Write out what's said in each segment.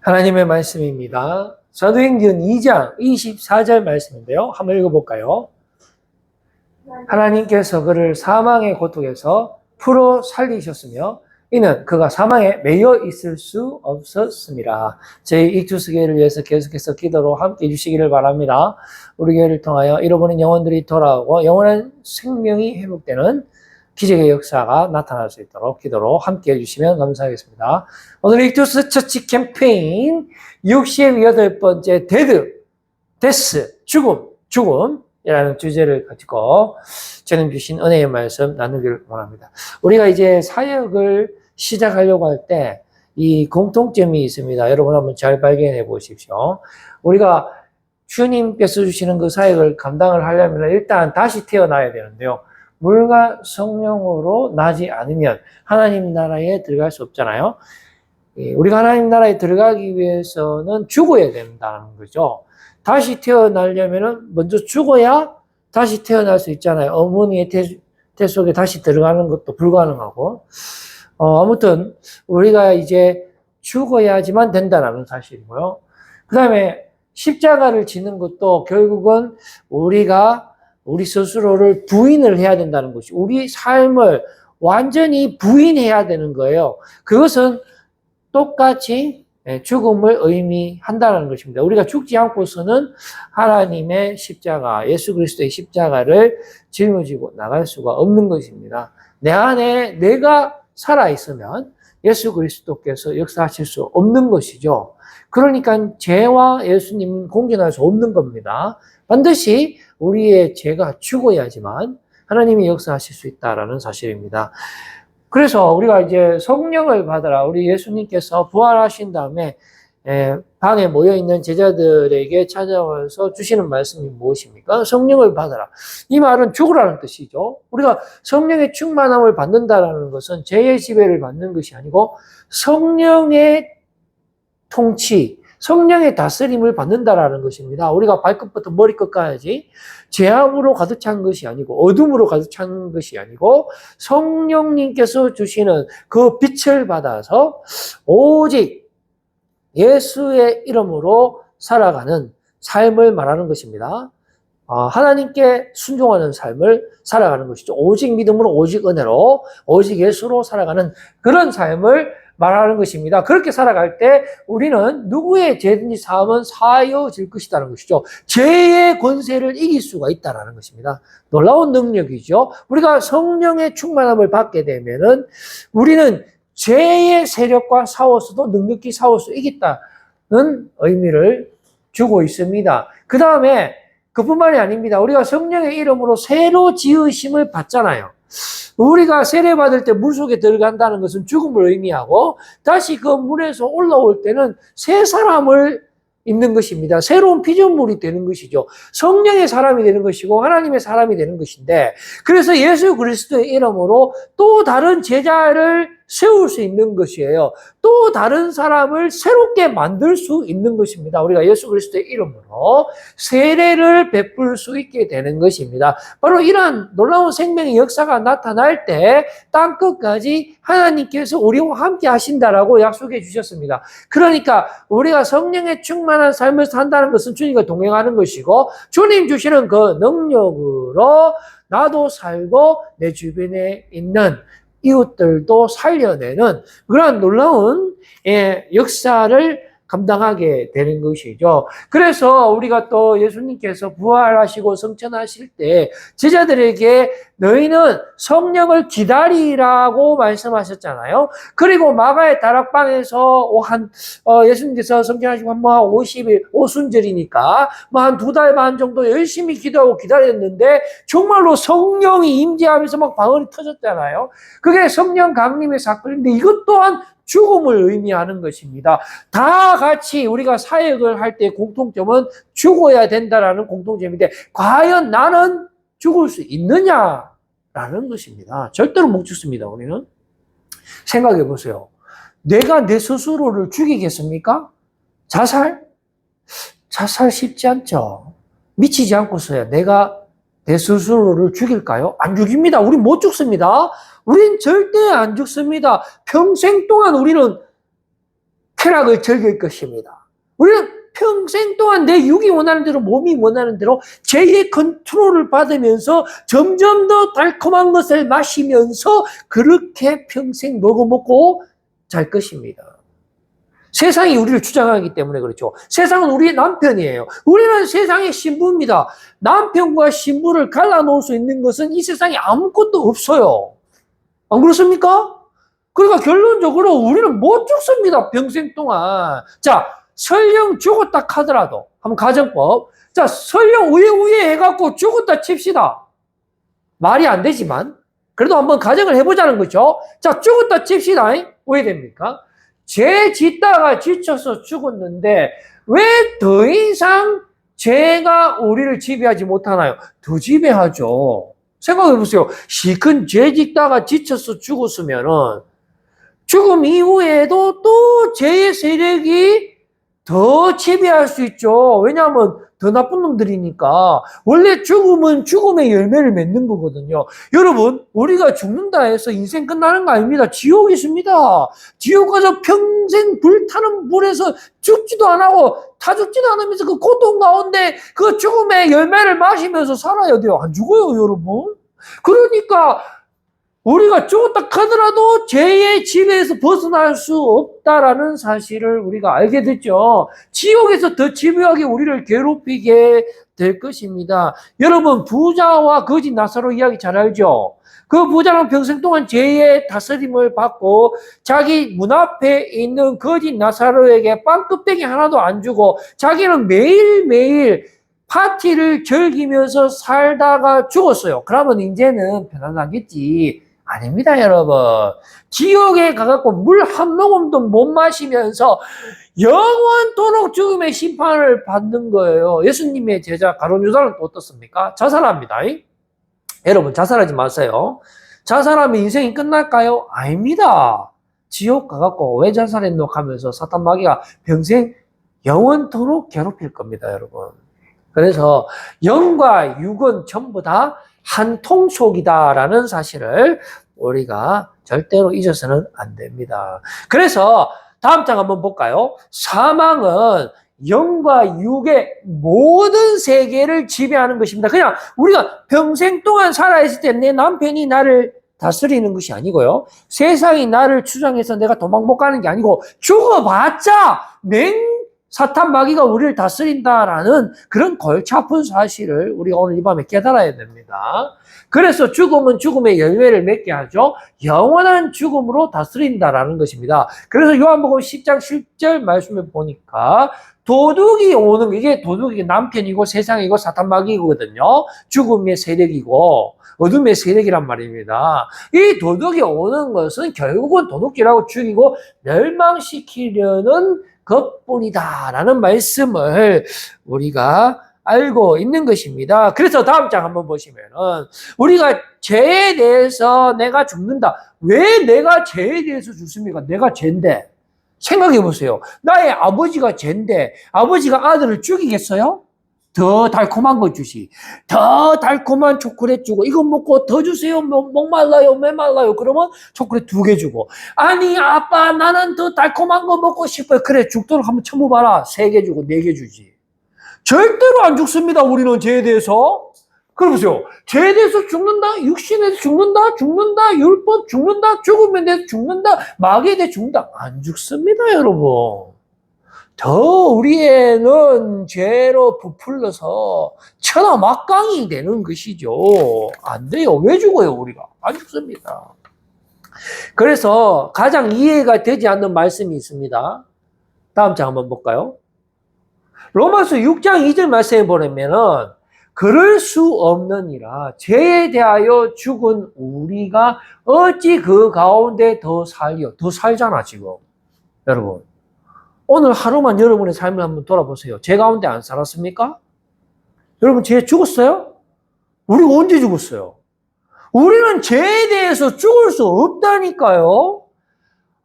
하나님의 말씀입니다. 사도행전 2장 24절 말씀인데요. 한번 읽어볼까요? 하나님께서 그를 사망의 고통에서 풀어 살리셨으며 이는 그가 사망에 매여 있을 수 없었습니다. 저희 익투스교회를 위해서 계속해서 기도로 함께 해주시기를 바랍니다. 우리 교회를 통하여 잃어버린 영혼들이 돌아오고 영원한 생명이 회복되는 기적의 역사가 나타날 수 있도록 기도로 함께 해주시면 감사하겠습니다. 오늘 익투스 처치 캠페인 68번째 데스, 죽음이라는 주제를 가지고 저는 주신 은혜의 말씀 나누기를 원합니다. 우리가 이제 사역을 시작하려고 할 때 이 공통점이 있습니다. 여러분 한번 잘 발견해 보십시오. 우리가 주님께서 주시는 그 사역을 감당을 하려면 일단 다시 태어나야 되는데요. 물과 성령으로 나지 않으면 하나님 나라에 들어갈 수 없잖아요. 우리가 하나님 나라에 들어가기 위해서는 죽어야 된다는 거죠. 다시 태어나려면 먼저 죽어야 다시 태어날 수 있잖아요. 어머니의 태 속에 다시 들어가는 것도 불가능하고. 아무튼 우리가 이제 죽어야지만 된다는 사실이고요. 그 다음에 십자가를 지는 것도 결국은 우리가 우리 스스로를 부인을 해야 된다는 것이, 우리 삶을 완전히 부인해야 되는 거예요. 그것은 똑같이 죽음을 의미한다는 것입니다. 우리가 죽지 않고서는 하나님의 십자가, 예수 그리스도의 십자가를 짊어지고 나갈 수가 없는 것입니다. 내 안에 내가 살아있으면 예수 그리스도께서 역사하실 수 없는 것이죠. 그러니까 죄와 예수님은 공존할 수 없는 겁니다. 반드시 우리의 죄가 죽어야지만 하나님이 역사하실 수 있다라는 사실입니다. 그래서 우리가 이제 성령을 받아라. 우리 예수님께서 부활하신 다음에 방에 모여있는 제자들에게 찾아와서 주시는 말씀이 무엇입니까? 성령을 받아라. 이 말은 죽으라는 뜻이죠. 우리가 성령의 충만함을 받는다는 것은 죄의 지배를 받는 것이 아니고 성령의 통치, 성령의 다스림을 받는다라는 것입니다. 우리가 발끝부터 머리끝까지 죄악으로 가득 찬 것이 아니고 어둠으로 가득 찬 것이 아니고 성령님께서 주시는 그 빛을 받아서 오직 예수의 이름으로 살아가는 삶을 말하는 것입니다. 하나님께 순종하는 삶을 살아가는 것이죠. 오직 믿음으로, 오직 은혜로, 오직 예수로 살아가는 그런 삶을 말하는 것입니다. 그렇게 살아갈 때 우리는 누구의 죄든지 사함은 사여질 것이라는 것이죠. 죄의 권세를 이길 수가 있다는 것입니다. 놀라운 능력이죠. 우리가 성령의 충만함을 받게 되면은 우리는 죄의 세력과 싸워서도 넉넉히 싸울 수 있겠다는 의미를 주고 있습니다. 그 다음에 그뿐만이 아닙니다. 우리가 성령의 이름으로 새로 지으심을 받잖아요. 우리가 세례받을 때 물속에 들어간다는 것은 죽음을 의미하고 다시 그 물에서 올라올 때는 새 사람을 입는 것입니다. 새로운 피조물이 되는 것이죠. 성령의 사람이 되는 것이고 하나님의 사람이 되는 것인데, 그래서 예수 그리스도의 이름으로 또 다른 제자를 세울 수 있는 것이에요. 또 다른 사람을 새롭게 만들 수 있는 것입니다. 우리가 예수 그리스도의 이름으로 세례를 베풀 수 있게 되는 것입니다. 바로 이러한 놀라운 생명의 역사가 나타날 때 땅끝까지 하나님께서 우리와 함께 하신다라고 약속해 주셨습니다. 그러니까 우리가 성령의 충만한 삶을 산다는 것은 주님과 동행하는 것이고, 주님 주시는 그 능력으로 나도 살고 내 주변에 있는 이웃들도 살려내는 그런 놀라운 역사를 감당하게 되는 것이죠. 그래서 우리가 또 예수님께서 부활하시고 성천하실 때 제자들에게 너희는 성령을 기다리라고 말씀하셨잖아요. 그리고 마가의 다락방에서 예수님께서 성천하시고 한 50일 오순절이니까 한 2달 반 정도 열심히 기도하고 기다렸는데 정말로 성령이 임재하면서 막 방언이 터졌잖아요. 그게 성령 강림의 사건인데 이것 또한 죽음을 의미하는 것입니다. 다 같이 우리가 사역을 할 때 공통점은 죽어야 된다라는 공통점인데, 과연 나는 죽을 수 있느냐라는 것입니다. 절대로 못 죽습니다. 우리는 생각해 보세요. 내가 내 스스로를 죽이겠습니까? 자살 쉽지 않죠. 미치지 않고서야 내가 내 스스로를 죽일까요? 안 죽입니다. 우리 못 죽습니다. 우린 절대 안 죽습니다. 평생 동안 우리는 쾌락을 즐길 것입니다. 우리는 평생 동안 내 육이 원하는 대로, 몸이 원하는 대로 죄의 컨트롤을 받으면서 점점 더 달콤한 것을 마시면서 그렇게 평생 먹어먹고 잘 것입니다. 세상이 우리를 주장하기 때문에 그렇죠. 세상은 우리의 남편이에요. 우리는 세상의 신부입니다. 남편과 신부를 갈라놓을 수 있는 것은 이 세상에 아무것도 없어요. 안 그렇습니까? 그러니까 결론적으로 우리는 못 죽습니다. 평생 동안. 자, 설령 죽었다 하더라도 한번 가정법. 자, 설령 우에 해갖고 죽었다 칩시다. 말이 안 되지만 그래도 한번 가정을 해보자는 거죠. 자, 죽었다 칩시다. 왜 됩니까? 죄 짓다가 지쳐서 죽었는데 왜 더 이상 죄가 우리를 지배하지 못하나요? 더 지배하죠. 생각해 보세요. 실컷 죄 짓다가 지쳐서 죽었으면은 죽음 이후에도 또 죄의 세력이 더 지배할 수 있죠. 왜냐하면 더 나쁜 놈들이니까. 원래 죽음은 죽음의 열매를 맺는 거거든요. 여러분, 우리가 죽는다 해서 인생 끝나는 거 아닙니다. 지옥이 있습니다. 지옥 가서 평생 불타는 불에서 죽지도 안 하고 타 죽지도 않으면서 그 고통 가운데 그 죽음의 열매를 마시면서 살아야 돼요. 안 죽어요, 여러분. 그러니까 우리가 죽었다 하더라도 죄의 지배에서 벗어날 수 없다라는 사실을 우리가 알게 됐죠. 지옥에서 더 집요하게 우리를 괴롭히게 될 것입니다. 여러분, 부자와 거지 나사로 이야기 잘 알죠? 그 부자는 평생 동안 죄의 다스림을 받고 자기 문 앞에 있는 거지 나사로에게 빵껍데기 하나도 안 주고 자기는 매일매일 파티를 즐기면서 살다가 죽었어요. 그러면 이제는 편안하겠지. 아닙니다, 여러분. 지옥에 가갖고 물 한 모금도 못 마시면서 영원토록 죽음의 심판을 받는 거예요. 예수님의 제자 가룟 유다는 또 어떻습니까? 자살합니다. 여러분, 자살하지 마세요. 자살하면 인생이 끝날까요? 아닙니다. 지옥 가갖고 왜 자살했노 하면서 사탄 마귀가 평생 영원토록 괴롭힐 겁니다, 여러분. 그래서 영과 육은 전부 다 한 통속이다라는 사실을 우리가 절대로 잊어서는 안 됩니다. 그래서 다음 장 한번 볼까요? 사망은 영과 육의 모든 세계를 지배하는 것입니다. 그냥 우리가 평생 동안 살아있을 때 내 남편이 나를 다스리는 것이 아니고요. 세상이 나를 추정해서 내가 도망 못 가는 게 아니고 죽어봤자 사탄 마귀가 우리를 다스린다라는 그런 골치 아픈 사실을 우리가 오늘 이 밤에 깨달아야 됩니다. 그래서 죽음은 죽음의 열매를 맺게 하죠. 영원한 죽음으로 다스린다라는 것입니다. 그래서 요한복음 10장 10절 말씀을 보니까 도둑이 오는 거, 이게 도둑이 남편이고 세상이고 사탄 마귀거든요. 죽음의 세력이고 어둠의 세력이란 말입니다. 이 도둑이 오는 것은 결국은 도둑질하고 죽이고 멸망시키려는 것뿐이다라는 말씀을 우리가 알고 있는 것입니다. 그래서 다음 장 한번 보시면은 우리가 죄에 대해서 내가 죽는다. 왜 내가 죄에 대해서 죽습니까? 내가 죄인데. 생각해 보세요. 나의 아버지가 죄인데 아버지가 아들을 죽이겠어요? 더 달콤한 거 주시. 더 달콤한 초콜릿 주고 이거 먹고 더 주세요. 목말라요. 메말라요. 그러면 초콜릿 2개 주고. 아니 아빠 나는 더 달콤한 거 먹고 싶어요. 그래 죽도록 한번 쳐봐라. 3개 주고 4개 주지. 절대로 안 죽습니다. 우리는 죄에 대해서. 그러보세요. 죄에 대해서 죽는다. 육신에 대해서 죽는다. 율법 죽는다. 죽음에 대해서 죽는다. 마귀에 대해서 죽는다. 안 죽습니다, 여러분. 더 우리에는 죄로 부풀려서 천하 막강이 되는 것이죠. 안 돼요. 왜 죽어요, 우리가? 안 죽습니다. 그래서 가장 이해가 되지 않는 말씀이 있습니다. 다음 장 한번 볼까요? 로마서 6장 2절 말씀에 보면은 그럴 수 없느니라 죄에 대하여 죽은 우리가 어찌 그 가운데 더 살려. 더 살잖아 지금. 여러분 오늘 하루만 여러분의 삶을 한번 돌아보세요. 죄 가운데 안 살았습니까? 여러분 죄에 죽었어요? 우리가 언제 죽었어요? 우리는 죄에 대해서 죽을 수 없다니까요.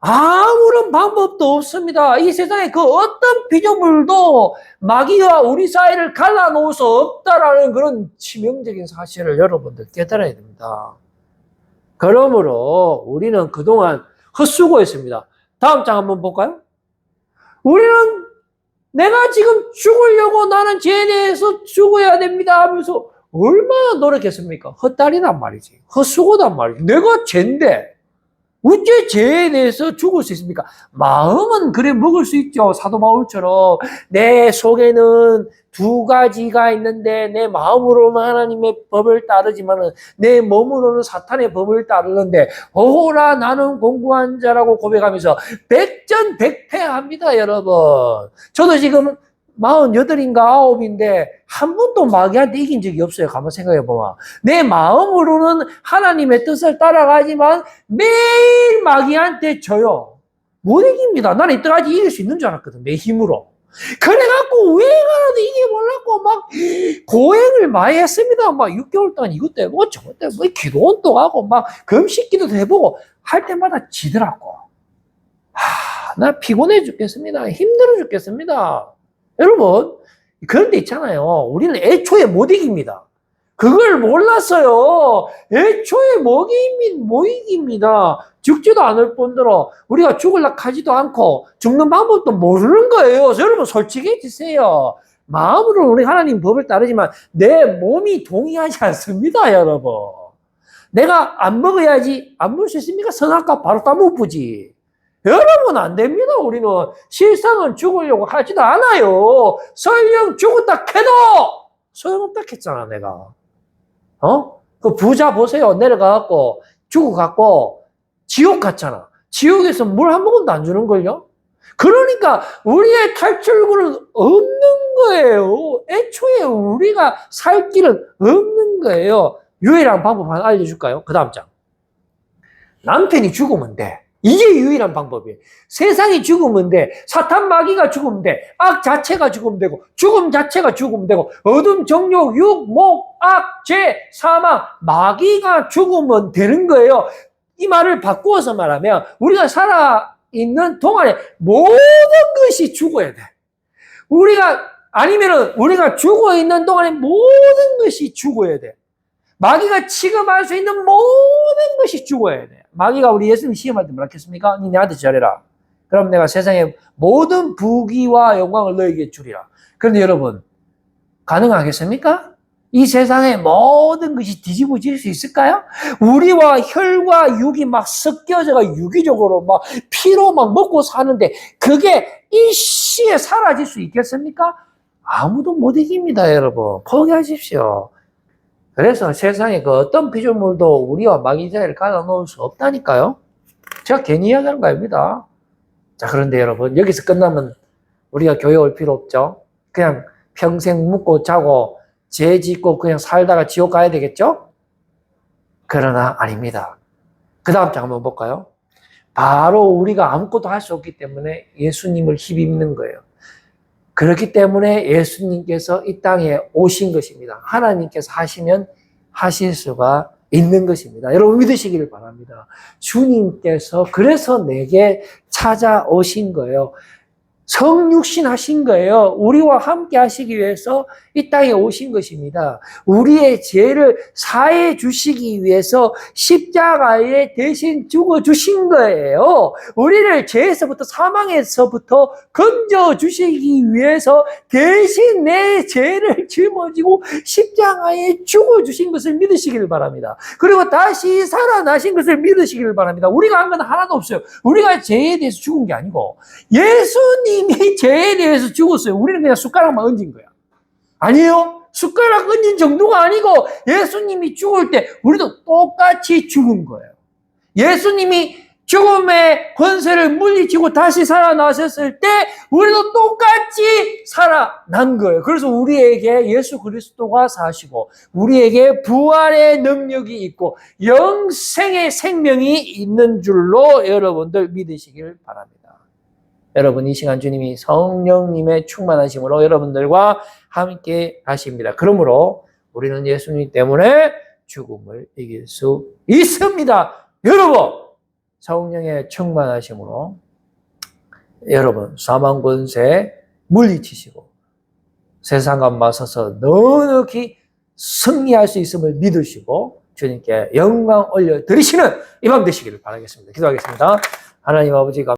아무런 방법도 없습니다. 이 세상에 그 어떤 피조물도 마귀와 우리 사이를 갈라놓을 수 없다라는 그런 치명적인 사실을 여러분들 깨달아야 됩니다. 그러므로 우리는 그동안 헛수고했습니다. 다음 장 한번 볼까요? 우리는 내가 지금 죽으려고 나는 죄에 대해서 죽어야 됩니다 하면서 얼마나 노력했습니까? 헛다리란 말이지. 헛수고단 말이지. 내가 죄인데 어째 죄에 대해서 죽을 수 있습니까? 마음은 그래 먹을 수 있죠. 사도 바울처럼 내 속에는 두 가지가 있는데 내 마음으로는 하나님의 법을 따르지만 내 몸으로는 사탄의 법을 따르는데 오라 나는 공고한 자라고 고백하면서 백전백패합니다 여러분. 저도 지금 48인가 9인데 한 번도 마귀한테 이긴 적이 없어요. 가만 생각해보면 내 마음으로는 하나님의 뜻을 따라가지만 매일 마귀한테 져요. 못 이깁니다. 나는 이때까지 이길 수 있는 줄 알았거든. 내 힘으로. 그래갖고 왜 가라도 이겨보려고 막 고행을 많이 했습니다. 막 6개월 동안 이것 때문에 뭐 저것 때문에 뭐 기도 운동하고 막 금식 기도도 해보고 할 때마다 지더라고. 나 피곤해 죽겠습니다. 힘들어 죽겠습니다. 여러분, 그런 데 있잖아요. 우리는 애초에 못 이깁니다. 그걸 몰랐어요. 애초에 못 이깁니다. 죽지도 않을 뿐더러 우리가 죽으려고 하지도 않고 죽는 방법도 모르는 거예요. 여러분 솔직해지세요. 마음으로 우리 하나님 법을 따르지만 내 몸이 동의하지 않습니다. 여러분. 내가 안 먹어야지 안 먹을 수 있습니까? 선악과 바로 따먹부지. 여러분 안 됩니다. 우리는 실상은 죽으려고 하지도 않아요. 설령 죽었다 해도 소용없다 했잖아 내가. 그 부자 보세요. 내려가갖고 죽어갖고 지옥 갔잖아. 지옥에서 물 한 모금도 안 주는걸요? 그러니까 우리의 탈출구는 없는 거예요. 애초에 우리가 살 길은 없는 거예요. 유일한 방법 하나 알려줄까요? 그 다음 장. 남편이 죽으면 돼. 이게 유일한 방법이에요. 세상이 죽으면 돼. 사탄 마귀가 죽으면 돼. 악 자체가 죽으면 되고 죽음 자체가 죽으면 되고 어둠, 정욕, 육, 목, 악, 죄, 사망, 마귀가 죽으면 되는 거예요. 이 말을 바꾸어서 말하면 우리가 살아있는 동안에 모든 것이 죽어야 돼. 아니면은 우리가 죽어있는 동안에 모든 것이 죽어야 돼. 마귀가 취급할 수 있는 모든 것이 죽어야 돼. 마귀가 우리 예수님 시험할 때 뭐라 했습니까? 니 내한테 잘해라. 그럼 내가 세상의 모든 부귀와 영광을 너에게 주리라. 그런데 여러분, 가능하겠습니까? 이 세상의 모든 것이 뒤집어질 수 있을까요? 우리와 혈과 육이 막 섞여져가 유기적으로 막 피로 막 먹고 사는데 그게 일시에 사라질 수 있겠습니까? 아무도 못 이깁니다, 여러분. 포기하십시오. 그래서 세상에 그 어떤 피조물도 우리와 마귀 사이를 갈아 넣을 수 없다니까요. 제가 괜히 이야기하는 거 아닙니다. 자, 그런데 여러분, 여기서 끝나면 우리가 교회 올 필요 없죠? 그냥 평생 묵고 자고 죄 짓고 그냥 살다가 지옥 가야 되겠죠? 그러나 아닙니다. 그 다음 장 한번 볼까요? 바로 우리가 아무것도 할 수 없기 때문에 예수님을 힘입는 거예요. 그렇기 때문에 예수님께서 이 땅에 오신 것입니다. 하나님께서 하시면 하실 수가 있는 것입니다. 여러분 믿으시기를 바랍니다. 주님께서 그래서 내게 찾아오신 거예요. 성육신 하신 거예요. 우리와 함께 하시기 위해서 이 땅에 오신 것입니다. 우리의 죄를 사해 주시기 위해서 십자가에 대신 죽어 주신 거예요. 우리를 죄에서부터 사망에서부터 건져 주시기 위해서 대신 내 죄를 짊어지고 십자가에 죽어 주신 것을 믿으시기를 바랍니다. 그리고 다시 살아나신 것을 믿으시기를 바랍니다. 우리가 한 건 하나도 없어요. 우리가 죄에 대해서 죽은 게 아니고 예수님이 죄에 대해서 죽었어요. 우리는 그냥 숟가락만 얹은 거야. 아니에요. 숟가락 얹은 정도가 아니고 예수님이 죽을 때 우리도 똑같이 죽은 거예요. 예수님이 죽음의 권세를 물리치고 다시 살아나셨을 때 우리도 똑같이 살아난 거예요. 그래서 우리에게 예수 그리스도가 사시고 우리에게 부활의 능력이 있고 영생의 생명이 있는 줄로 여러분들 믿으시길 바랍니다. 여러분 이 시간 주님이 성령님의 충만하심으로 여러분들과 함께 하십니다. 그러므로 우리는 예수님 때문에 죽음을 이길 수 있습니다. 여러분 성령의 충만하심으로 여러분 사망 권세 물리치시고 세상과 맞서서 넉넉히 승리할 수 있음을 믿으시고 주님께 영광 올려드리시는 이 밤 되시기를 바라겠습니다. 기도하겠습니다. 하나님 아버지